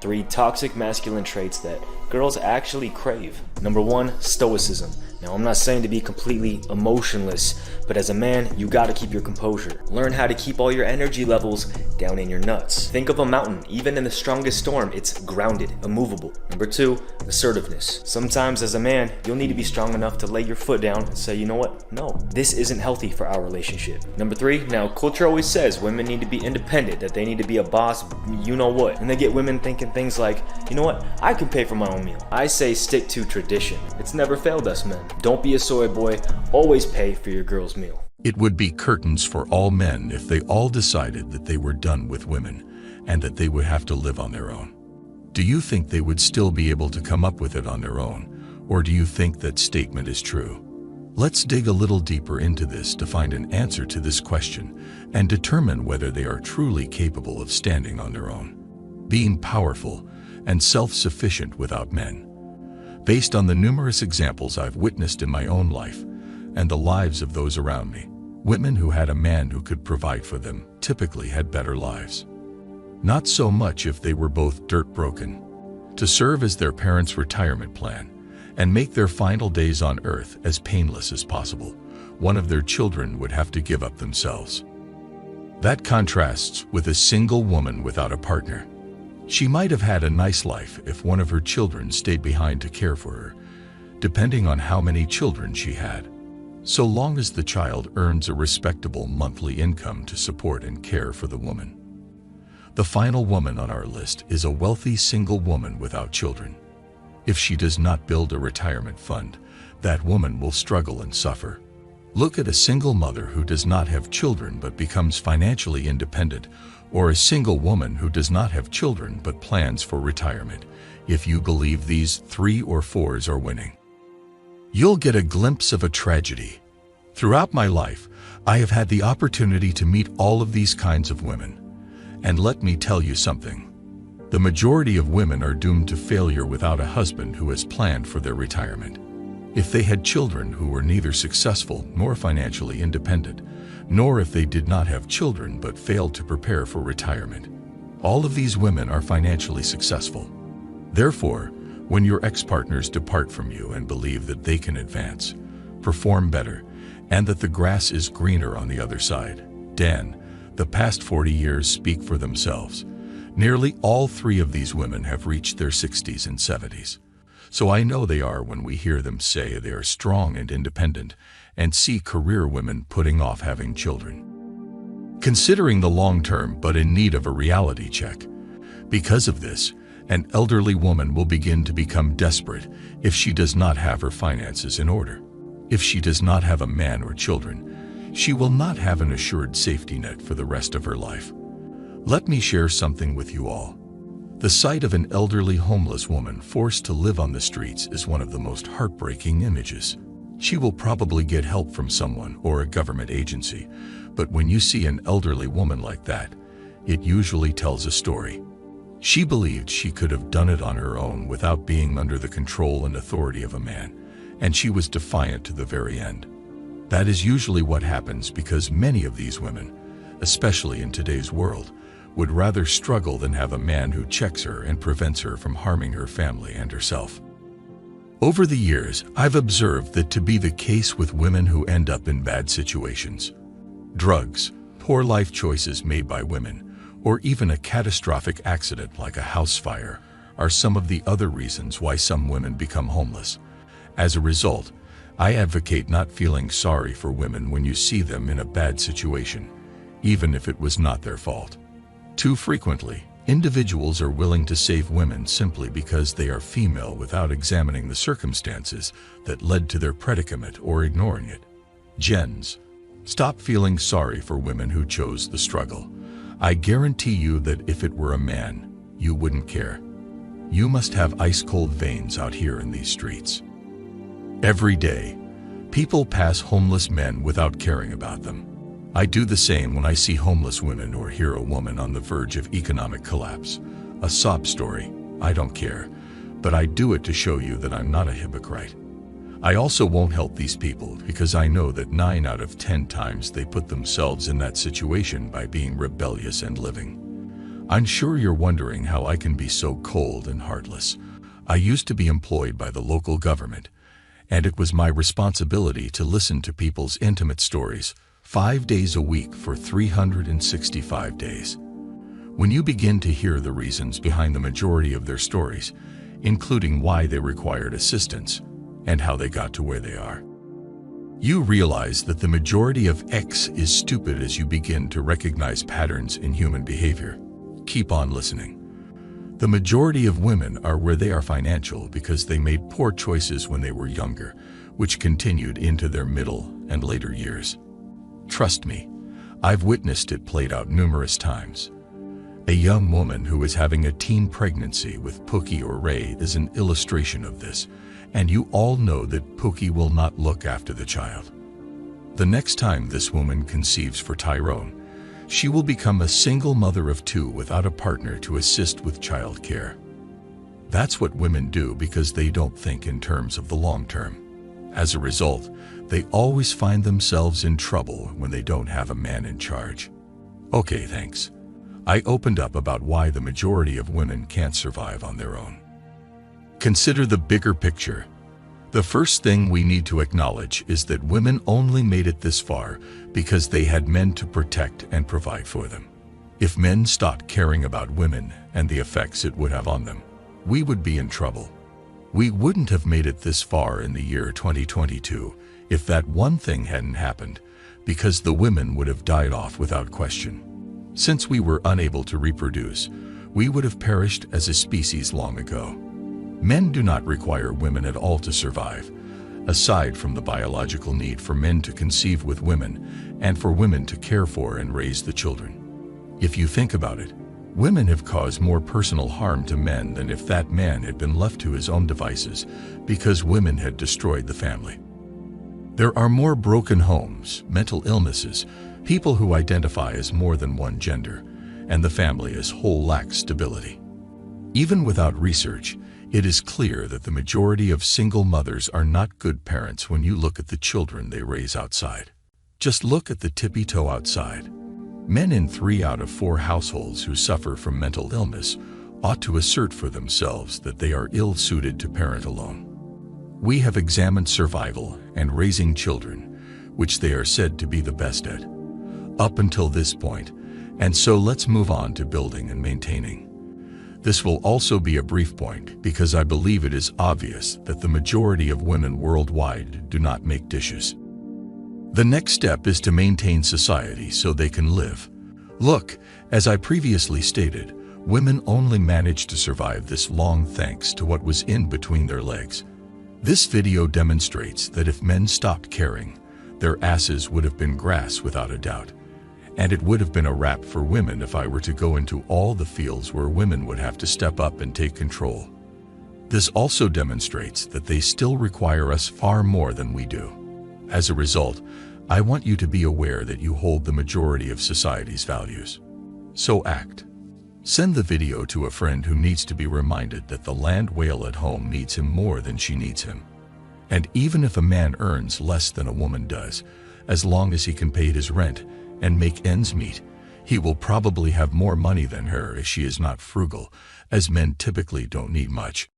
3 toxic masculine traits that girls actually crave. Number 1, stoicism. Now, I'm not saying to be completely emotionless, but as a man, you gotta keep your composure. Learn how to keep all your energy levels down in your nuts. Think of a mountain. Even in the strongest storm, it's grounded, immovable. Number 2, assertiveness. Sometimes as a man, you'll need to be strong enough to lay your foot down and say, you know what? No, this isn't healthy for our relationship. Number 3, now culture always says women need to be independent, that they need to be a boss, you know what. And they get women thinking things like, you know what? I can pay for my own meal. I say stick to tradition. It's never failed us men. Don't be a soy boy. Always pay for your girl's meal. It would be curtains for all men if they all decided that they were done with women and that they would have to live on their own. Do you think they would still be able to come up with it on their own, or do you think that statement is true? Let's dig a little deeper into this to find an answer to this question and determine whether they are truly capable of standing on their own, being powerful and self-sufficient without men. Based on the numerous examples I've witnessed in my own life and the lives of those around me, women who had a man who could provide for them typically had better lives. Not so much if they were both dirt broken. To serve as their parents' retirement plan and make their final days on earth as painless as possible, one of their children would have to give up themselves. That contrasts with a single woman without a partner. She might have had a nice life if one of her children stayed behind to care for her, depending on how many children she had, so long as the child earns a respectable monthly income to support and care for the woman. The final woman on our list is a wealthy single woman without children. If she does not build a retirement fund, that woman will struggle and suffer. Look at a single mother who does not have children but becomes financially independent, or a single woman who does not have children but plans for retirement. If you believe these 3 or 4s are winning, you'll get a glimpse of a tragedy. Throughout my life, I have had the opportunity to meet all of these kinds of women. And let me tell you something. The majority of women are doomed to failure without a husband who has planned for their retirement. If they had children who were neither successful nor financially independent, nor if they did not have children but failed to prepare for retirement, all of these women are financially successful. Therefore, when your ex-partners depart from you and believe that they can advance, perform better, and that the grass is greener on the other side, Dan, the past 40 years speak for themselves. Nearly all 3 of these women have reached their 60s and 70s. So I know they are when we hear them say they are strong and independent and see career women putting off having children, considering the long term but in need of a reality check. Because of this, an elderly woman will begin to become desperate if she does not have her finances in order. If she does not have a man or children, she will not have an assured safety net for the rest of her life. Let me share something with you all. The sight of an elderly homeless woman forced to live on the streets is one of the most heartbreaking images. She will probably get help from someone or a government agency, but when you see an elderly woman like that, it usually tells a story. She believed she could have done it on her own without being under the control and authority of a man, and she was defiant to the very end. That is usually what happens because many of these women, especially in today's world, would rather struggle than have a man who checks her and prevents her from harming her family and herself. Over the years, I've observed that to be the case with women who end up in bad situations. Drugs, poor life choices made by women, or even a catastrophic accident like a house fire are some of the other reasons why some women become homeless. As a result, I advocate not feeling sorry for women when you see them in a bad situation, even if it was not their fault. Too frequently, individuals are willing to save women simply because they are female without examining the circumstances that led to their predicament or ignoring it. Gens, stop feeling sorry for women who chose the struggle. I guarantee you that if it were a man, you wouldn't care. You must have ice-cold veins out here in these streets. Every day, people pass homeless men without caring about them. I do the same when I see homeless women or hear a woman on the verge of economic collapse. A sob story. I don't care, but I do it to show you that I'm not a hypocrite. I also won't help these people because I know that 9 out of 10 times they put themselves in that situation by being rebellious and living. I'm sure you're wondering how I can be so cold and heartless. I used to be employed by the local government, and it was my responsibility to listen to people's intimate stories 5 days a week for 365 days. When you begin to hear the reasons behind the majority of their stories, including why they required assistance and how they got to where they are, you realize that the majority of X is stupid as you begin to recognize patterns in human behavior. Keep on listening. The majority of women are where they are financial because they made poor choices when they were younger, which continued into their middle and later years. Trust me, I've witnessed it played out numerous times. A young woman who is having a teen pregnancy with Pookie or Ray is an illustration of this, and you all know that Pookie will not look after the child. The next time this woman conceives for Tyrone, she will become a single mother of 2 without a partner to assist with child care. That's what women do because they don't think in terms of the long term. As a result, they always find themselves in trouble when they don't have a man in charge. Okay, thanks. I opened up about why the majority of women can't survive on their own. Consider the bigger picture. The first thing we need to acknowledge is that women only made it this far because they had men to protect and provide for them. If men stopped caring about women and the effects it would have on them, we would be in trouble. We wouldn't have made it this far in the year 2022 if that one thing hadn't happened, because the women would have died off without question. Since we were unable to reproduce, we would have perished as a species long ago. Men do not require women at all to survive, aside from the biological need for men to conceive with women and for women to care for and raise the children. If you think about it, women have caused more personal harm to men than if that man had been left to his own devices because women had destroyed the family. There are more broken homes, mental illnesses, people who identify as more than one gender, and the family as whole lacks stability. Even without research, it is clear that the majority of single mothers are not good parents when you look at the children they raise outside. Just look at the tippy-toe outside. Men in 3 out of 4 households who suffer from mental illness ought to assert for themselves that they are ill-suited to parent alone. We have examined survival and raising children, which they are said to be the best at, up until this point, and so let's move on to building and maintaining. This will also be a brief point because I believe it is obvious that the majority of women worldwide do not make dishes. The next step is to maintain society so they can live. Look, as I previously stated, women only managed to survive this long thanks to what was in between their legs. This video demonstrates that if men stopped caring, their asses would have been grass without a doubt. And it would have been a wrap for women if I were to go into all the fields where women would have to step up and take control. This also demonstrates that they still require us far more than we do. As a result, I want you to be aware that you hold the majority of society's values. So act. Send the video to a friend who needs to be reminded that the land whale at home needs him more than she needs him. And even if a man earns less than a woman does, as long as he can pay his rent and make ends meet, he will probably have more money than her if she is not frugal, as men typically don't need much.